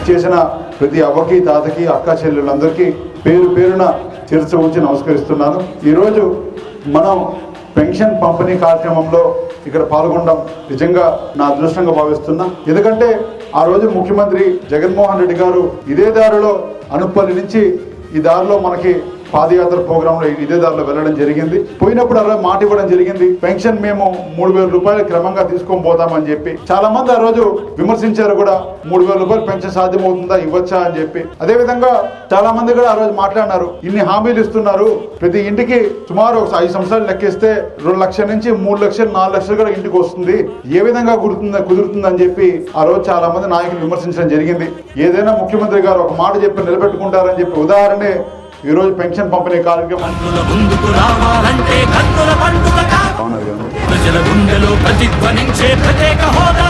ఇచ్చేసిన ప్రతి అవ్వకి తాతకి అక్క చెల్లెళ్ళందరికీ పేరు పేరున శిరస్సు ఉంచి నమస్కరిస్తున్నాను. ఈరోజు మనం పెన్షన్ పంపిణీ కార్యక్రమంలో ఇక్కడ పాల్గొనడం నిజంగా నా అదృష్టంగా భావిస్తున్నా. ఎందుకంటే ఆ రోజు ముఖ్యమంత్రి జగన్మోహన్ రెడ్డి గారు ఇదే దారిలో అనుపల్లి నుంచి ఈ దారిలో మనకి పాదయాత్ర ప్రోగ్రాంలో ఇదే దారిలో వెళ్ళడం జరిగింది. పోయినప్పుడు అలా మాట ఇవ్వడం జరిగింది, పెన్షన్ మేము 3,000 రూపాయలు క్రమంగా తీసుకొని పోతామని చెప్పి. చాలా మంది ఆ రోజు విమర్శించారు కూడా, 3,000 రూపాయలు పెన్షన్ సాధ్యమవుతుందా, ఇవ్వచ్చా అని చెప్పి. అదే విధంగా చాలా మంది కూడా ఆ రోజు మాట్లాడినారు, ఇన్ని హామీలు ఇస్తున్నారు, ప్రతి ఇంటికి సుమారు 5 సంవత్సరాలు లెక్కిస్తే 2 లక్షల నుంచి 3 లక్షలు 4 లక్షలు కూడా ఇంటికి వస్తుంది, ఏ విధంగా కుదురుతుందని చెప్పి ఆ రోజు చాలా మంది నాయకులు విమర్శించడం జరిగింది. ఏదైనా ముఖ్యమంత్రి గారు ఒక మాట చెప్పి నిలబెట్టుకుంటారని చెప్పి ఉదాహరణే ఈ రోజు పెన్షన్ పంపిణీ కార్యక్రమం. ప్రజల గుండెలో ప్రతిధ్వనించే ప్రత్యేక హోదా